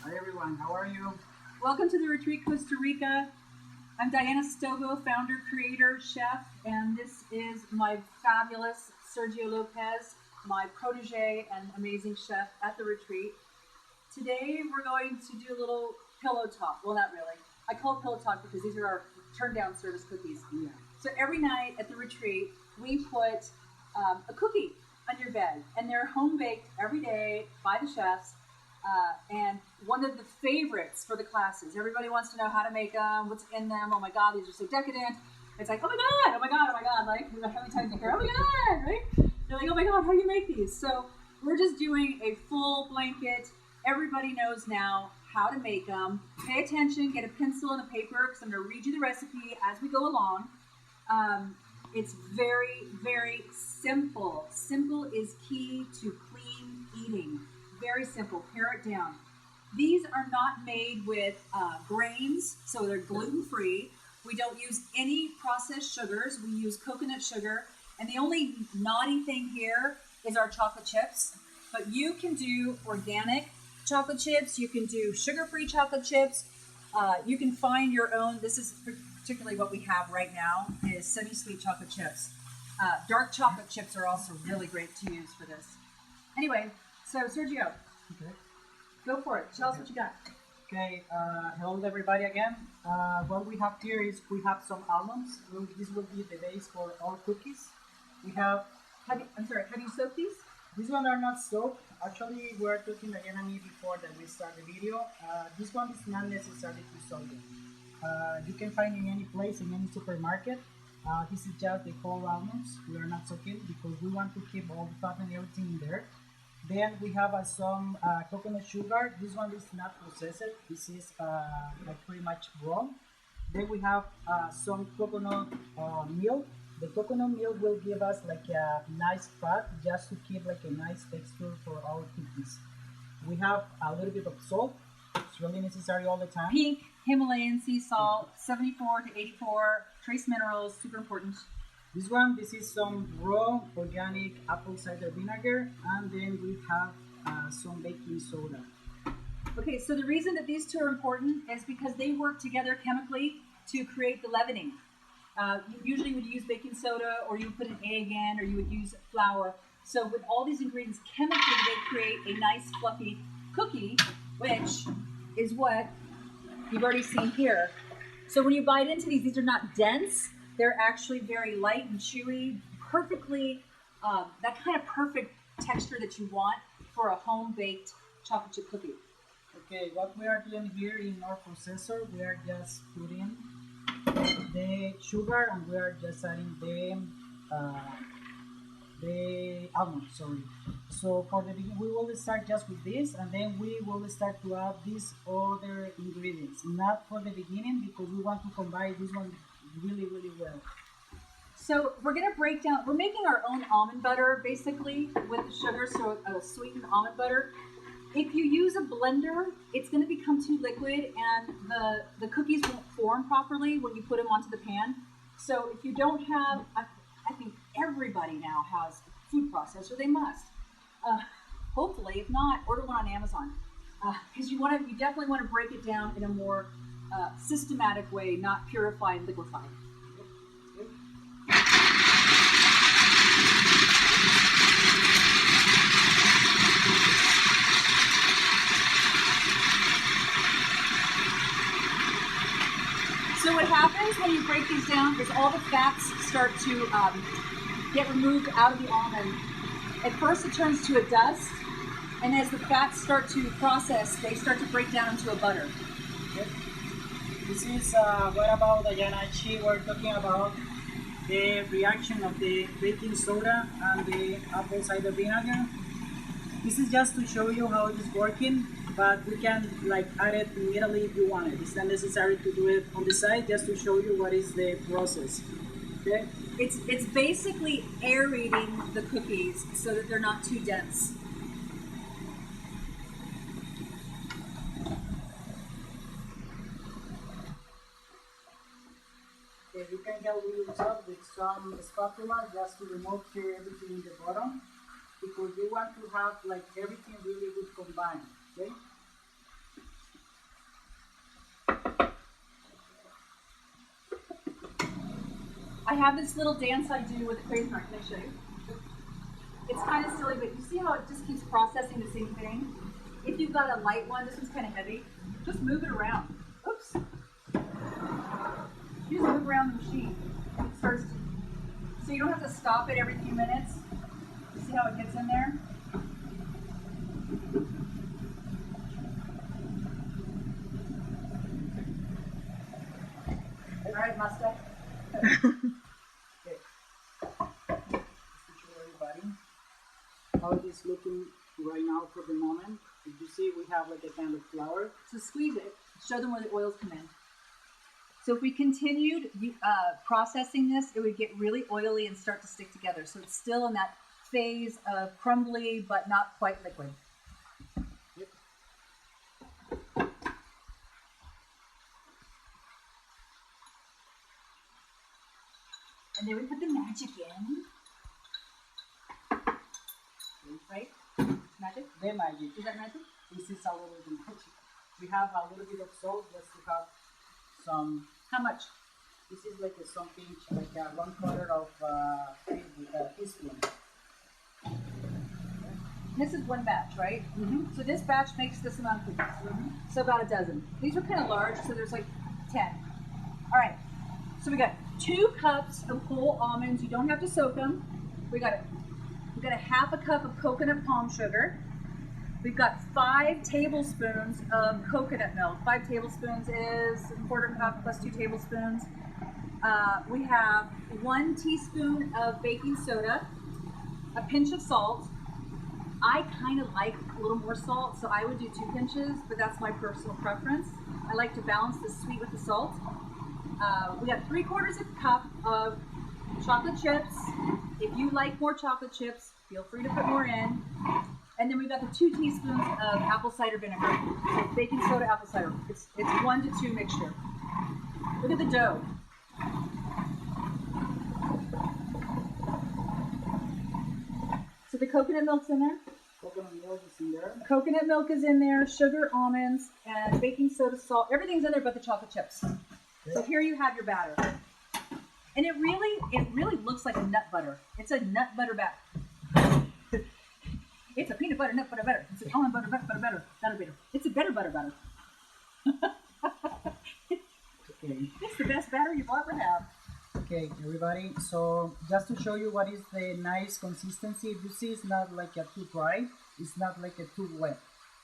Hi everyone, how are you? Welcome to the Retreat Costa Rica. I'm Diana Stobo, founder, creator, chef, and this is my fabulous Sergio Lopez, my protege and amazing chef at the retreat. Today we're going to do a little pillow talk. Well, not really. I call it pillow talk because these are our turn-down service cookies. Yeah. So every night at the retreat, we put a cookie on your bed, and they're home-baked every day by the chefs. And one of the favorites for the classes, everybody wants to know how to make them, what's in them. Oh my God, these are so decadent. It's like, oh my God, oh my God, oh my God. Like, how many times you hear, oh my God, right? You're like, oh my God, how do you make these? So we're just doing a full blanket. Everybody knows now how to make them. Pay attention, get a pencil and a paper, because I'm going to read you the recipe as we go along. It's very, very simple. Simple is key to clean eating. Very simple. Pare it down. These are not made with grains, so they're gluten-free. We don't use any processed sugars. We use coconut sugar. And the only naughty thing here is our chocolate chips. But you can do organic chocolate chips. You can do sugar-free chocolate chips. You can find your own. This is particularly what we have right now is semi-sweet chocolate chips. Dark chocolate chips are also really great to use for this. Anyway, so Sergio, Okay. go for it. Tell us what you got. Okay, hello everybody again. What we have here is we have some almonds. This will be the base for all cookies. We have, Have you soaked these? these one are not soaked. Actually, we were talking again and me before that we start the video. This one is not necessary to soak them. You can find in any place, in any supermarket. This is just the whole almonds. We are not soaking because we want to keep all the fat and everything in there. Then we have some coconut sugar. This one is not processed. This is like pretty much raw. Then we have some coconut milk. The coconut milk will give us like a nice fat just to keep like a nice texture for our cookies. We have a little bit of salt. It's really necessary all the time. Pink Himalayan sea salt, 74 to 84, trace minerals, super important. This is some raw organic apple cider vinegar, and then we have some baking soda. Okay, so the reason that these two are important is because they work together chemically to create the leavening. You usually would use baking soda, or you would put an egg in, or you would use flour. So with all these ingredients, chemically they create a nice fluffy cookie, which is what you've already seen here. So when you bite into these are not dense. They're actually very light and chewy, perfectly, that kind of perfect texture that you want for a home-baked chocolate chip cookie. Okay, what we are doing here in our processor, we are just putting the sugar and we are just adding the almonds, sorry. So for the beginning, we will start just with this, and then we will start to add these other ingredients. Not for the beginning, because we want to combine this one really, really well. So we're going to break down, we're making our own almond butter, basically, with the sugar, so a sweetened almond butter. If you use a blender, it's going to become too liquid, and the cookies won't form properly when you put them onto the pan. So if you don't have, I think everybody now has a food processor. They must. Hopefully, if not, order one on Amazon, because you definitely want to break it down in a more systematic way, not purified and liquefied. So what happens when you break these down is all the fats start to get removed out of the almond. At first it turns to a dust, and as the fats start to process, they start to break down into a butter. Okay. This is what about Diana? She were talking about the reaction of the baking soda and the apple cider vinegar. This is just to show you how it is working, but we can like add it immediately if you want it. It's not necessary to do it on the side, just to show you what is the process. Okay? It's basically aerating the cookies so that they're not too dense. Okay, you can help yourself with some spatula just to remove here everything in the bottom, because you want to have like everything really good combined. Okay. I have this little dance I do with the crazy mark. Can I show you? It's kind of silly, but you see how it just keeps processing the same thing? If you've got a light one, this one's kind of heavy, just move it around. Oops. You just move around the machine. It starts to, so you don't have to stop it every few minutes. You see how it gets in there? All right, Mustang. Okay. Everybody, how it is looking right now for the moment. If you see, we have like a kind of flour. So squeeze it. Show them where the oils come in. So if we continued processing this, it would get really oily and start to stick together. So it's still in that phase of crumbly, but not quite liquid. Yep. And then we put the magic in. Right? Magic? The magic. Is that magic? This is a little bit magic. We have a little bit of salt just to have some. How much? This is like a some pinch, like a 1/4 of teaspoon. This is one batch, right? Mm-hmm. So this batch makes this amount of cookies. So about a dozen. These are kind of large, so there's like 10. All right. So we got 2 cups of whole almonds. You don't have to soak them. We got a 1/2 cup of coconut palm sugar. We've got 5 tablespoons of coconut milk. 5 tablespoons is 1/4 cup plus 2 tablespoons. We have 1 teaspoon of baking soda, a pinch of salt. I kind of like a little more salt, so I would do 2 pinches, but that's my personal preference. I like to balance the sweet with the salt. We got 3/4 cup of chocolate chips. If you like more chocolate chips, feel free to put more in. And then we've got the 2 teaspoons of apple cider vinegar. So baking soda, apple cider. It's 1 to 2 mixture. Look at the dough. So the coconut milk's in there. Coconut milk is in there. Coconut milk is in there, sugar, almonds, and baking soda, salt. Everything's in there but the chocolate chips. So here you have your batter. And it really looks like a nut butter. It's a nut butter batter. It's a peanut butter, nut butter, butter. It's an almond butter, butter. It's a better butter. Okay. It's the best batter you'll ever have. Okay, everybody. So just to show you what is the nice consistency, if you see, it's not like a too dry. It's not like a too wet.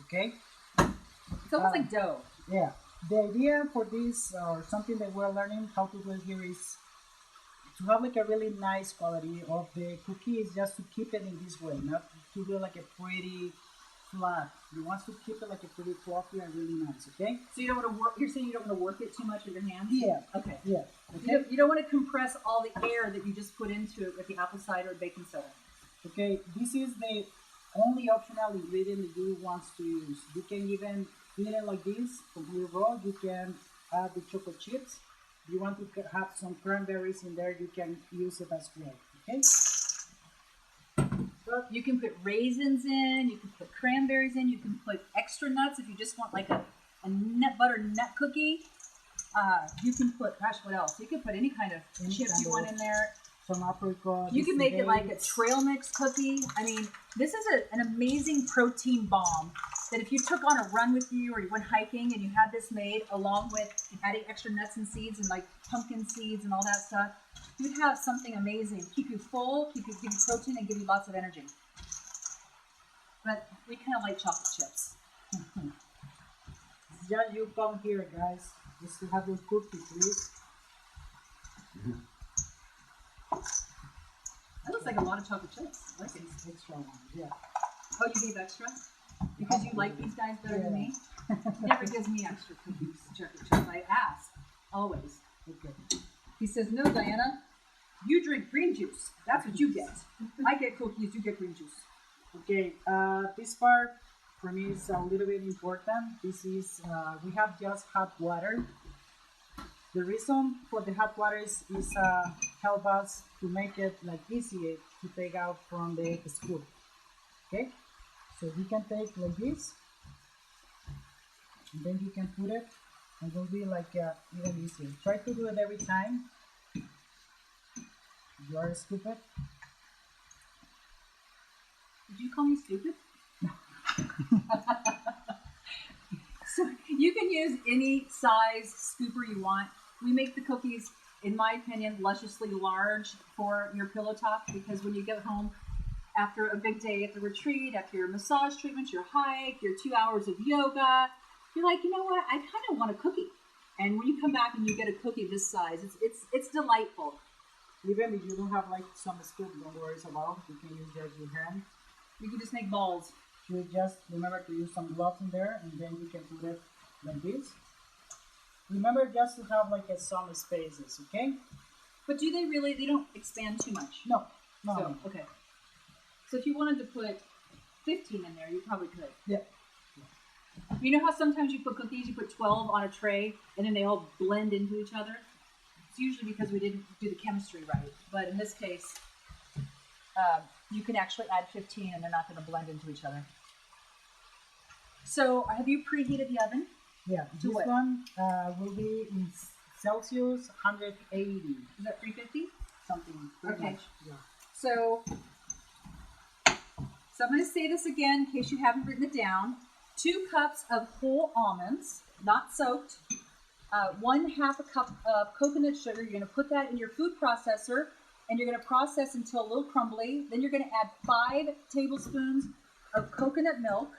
Okay. It's almost like dough. Yeah. The idea for this, or something that we're learning how to do it here, is to have like a really nice quality of the cookie. Is just to keep it in this way, not to do like a pretty flat. You want to keep it like a pretty fluffy and really nice. Okay. So you don't want to work. You're saying you don't want to work it too much with your hands. Yeah. Okay. Yeah. Okay. You don't want to compress all the air that you just put into it with the apple cider and baking soda. Okay. This is the only optional ingredient that you want to use. You can even eat it like this, completely raw. You can add the chocolate chips. If you want to have some cranberries in there, you can use it as well. Okay. You can put raisins in, you can put cranberries in, you can put extra nuts if you just want like a nut butter nut cookie. You can put, gosh, what else? You can put any kind of chips you want in there. Some apricot. You can make it like a trail mix cookie. I mean, this is an amazing protein bomb that if you took on a run with you or you went hiking and you had this made along with adding extra nuts and seeds and like pumpkin seeds and all that stuff, you'd have something amazing. Keep you full, give you protein, and give you lots of energy. But we kind of like chocolate chips. Yeah, you come here, guys, just to have your cookie, please. That looks like a lot of chocolate chips. I like it. Extra one, yeah. Oh, you gave extra? Because you like these guys better than me? He never gives me extra cookies, chocolate chips. I ask, always. Okay. He says, no, Diana, you drink green juice. That's what you get. I get cookies, you get green juice. Okay, this part for me is a little bit important. This is, we have just hot water. The reason for the hot water is help us to make it like easier to take out from the scoop. Okay, so you can take like this, and then you can put it, and it will be like even easier. Try to do it every time. You are stupid. Did you call me stupid? So you can use any size scooper you want. We make the cookies, in my opinion, lusciously large for your pillow top, because when you get home after a big day at the retreat, after your massage treatments, your hike, your 2 hours of yoga, you're like, you know what? I kind of want a cookie. And when you come back and you get a cookie this size, it's delightful. Even if you don't have like some scoop, don't worry about. You can use just your hand. You can just make balls. You just remember to use some gloves in there, and then you can put it like this. Remember just to have like some spaces, okay? But do they really? They don't expand too much. No. So, okay. So if you wanted to put 15 in there, you probably could. Yeah. You know how sometimes you put cookies, you put 12 on a tray, and then they all blend into each other? It's usually because we didn't do the chemistry right. But in this case, you can actually add 15 and they're not going to blend into each other. So have you preheated the oven? Yeah, this what? one will be in Celsius 180. Is that 350? Something. Pretty Okay. much. Yeah. So I'm going to say this again in case you haven't written it down. 2 cups of whole almonds, not soaked. 1/2 a cup of coconut sugar. You're going to put that in your food processor, and you're going to process until a little crumbly. Then you're going to add 5 tablespoons of coconut milk,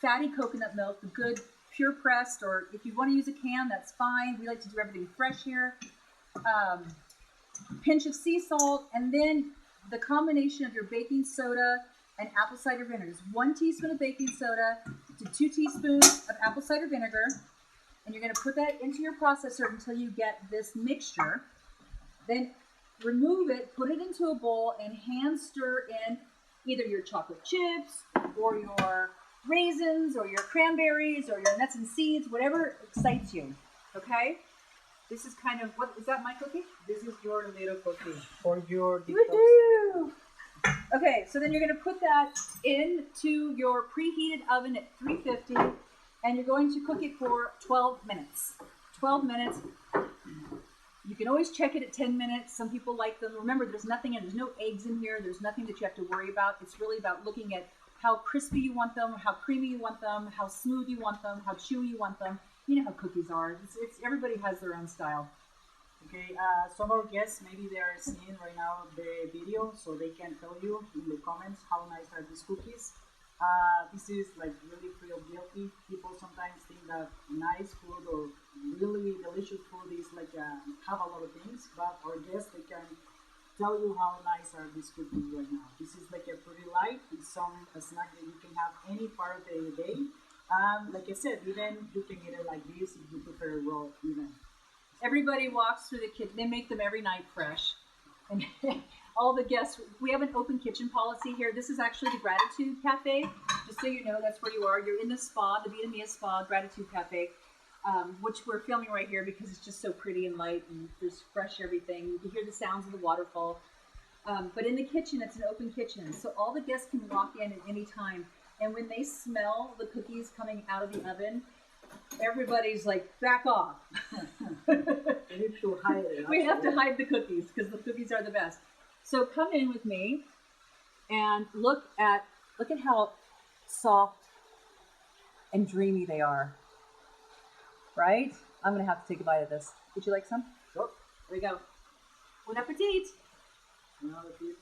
fatty coconut milk, the good pure pressed, or if you want to use a can, that's fine. We like to do everything fresh here. Pinch of sea salt, and then the combination of your baking soda and apple cider vinegar. Just 1 teaspoon of baking soda to 2 teaspoons of apple cider vinegar. And you're going to put that into your processor until you get this mixture. Then remove it, put it into a bowl, and hand stir in either your chocolate chips or your raisins or your cranberries or your nuts and seeds, whatever excites you. Okay? This is kind of, what is that, my cookie? This is your little cookie for your detox. Woohoo! Okay, so then you're going to put that into your preheated oven at 350, and you're going to cook it for 12 minutes. 12 minutes. You can always check it at 10 minutes. Some people like them. Remember, there's nothing in, there's no eggs in here. There's nothing that you have to worry about. It's really about looking at how crispy you want them, how creamy you want them, how smooth you want them, how chewy you want them. You know how cookies are. It's everybody has their own style. Okay, some of our guests, maybe they are seeing right now the video, so they can tell you in the comments how nice are these cookies. This is like really free of guilty. People sometimes think that nice food or really delicious food is like have a lot of things, but our guests, they can tell you how nice are these cookies right now. This is like a pretty light. It's a snack that you can have any part of the day. Like I said, even you can eat it like this if you prefer it raw even. Everybody walks through the kitchen. They make them every night fresh. And all the guests, we have an open kitchen policy here. This is actually the Gratitude Cafe. Just so you know, that's where you are. You're in the spa, the Vietnamese spa, Gratitude Cafe, which we're filming right here because it's just so pretty and light and there's fresh everything. You can hear the sounds of the waterfall. But in the kitchen, it's an open kitchen. So all the guests can walk in at any time. And when they smell the cookies coming out of the oven, everybody's like, back off. You need to hide it. We have to hide the cookies because the cookies are the best. So come in with me and look at how soft and dreamy they are. Right? I'm gonna have to take a bite of this. Would you like some? Sure. Here we go. Bon appetit. Bon appetit.